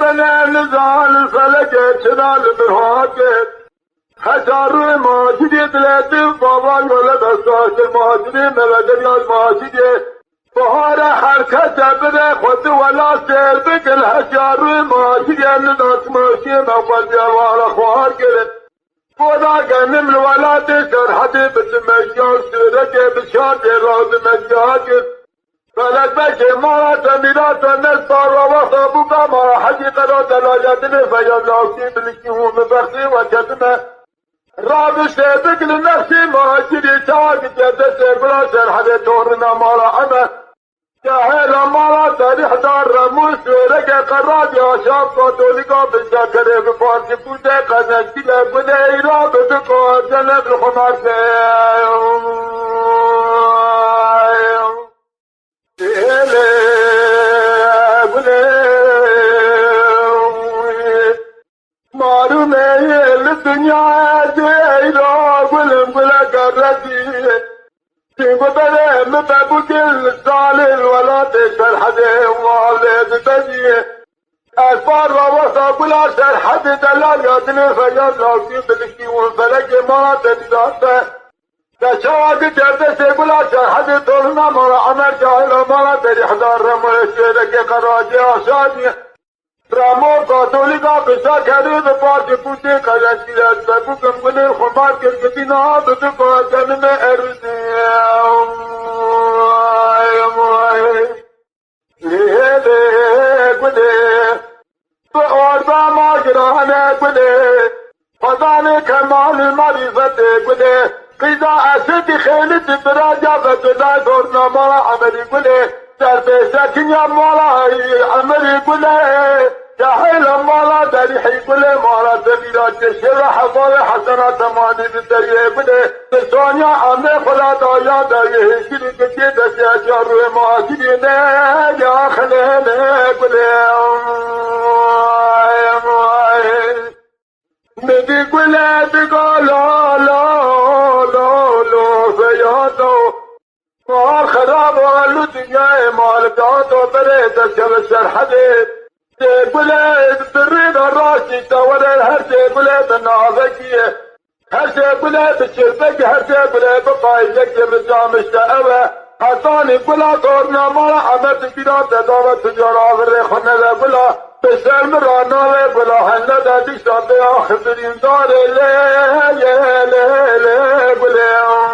ربنا نزال الفلك شنال بالهاجر حجر ماجد ثلاث بابا ولد الصاص الماجد ملدني الماجد بهار حركة بره خد ولا سير بكل حجر ماجد الناس ماشي مقبل جوار خوار قلت خدا قنم الولاد سرحد بتمشيان سيرك بشاد راض مجاجد فلك بشي ما تميرات النصار وصابوك ما حقيقة دلالتني فيلاوكي بالكيهم بخي وجدنا راب سيبك لنفسي ما جري شاك جد سيبلا سرحد تورنا مالا أنا جاهل مالا تاريخ دار رموس ورق قراد يا شاب قطوليكا بالشاكري بفارسي بوده قنشي لبده إيرا بدكو جنب الخمار मारू में दुनिया जेरो गुलम गुला कर रही सिंगो तेरे में बाबू के साले वाला ते सरहदे वाले तजिए أسفار ووسط بلا سرحد دلال يدني فجر لوكي بلكي وفلك ما تداته تشاهد جرده سيقولا سرحد دولنا مرا عمر جاهل مرا تريح دار رمو الشيرك قراجي آشاني رمو قاتولي کا بسا کھڑے بپارچ پوچھے خرچی لسبو کمگلے خمار کرکتینا بدکو جن میں ارزی لے گلے تو اور با ماجرانے گلے خدا نے کمال معرفت گلے قیدا اسد خیلت براجا بدلا دورنا مالا عمری گلے در بیسکن یا مالا عمری گلے جاهل مالا دريحي قلي مالا دميرات الشرع حضار حسنات ماني بالدريه قلي تسانيا عمي خلا دايا دريه شري كتير سيجار ما جرينا يا خلينا قلي مدي قلي بقال لا لا لا فياتو مال خراب والو دنيا مال داتو بريد الشمس الحديد تقولي بالريد الراشي تولي هر تقولي بالنعذكية هر تقولي بالشربك هر تقولي بقايدك برجام الشقوة حساني قولا دورنا مالا عمد بلا تدارة تجارة بالريخونة قولا بسلم رانا قولا هنة دادي شاطئ آخر درين داري ليه ليه ليه ليه قولي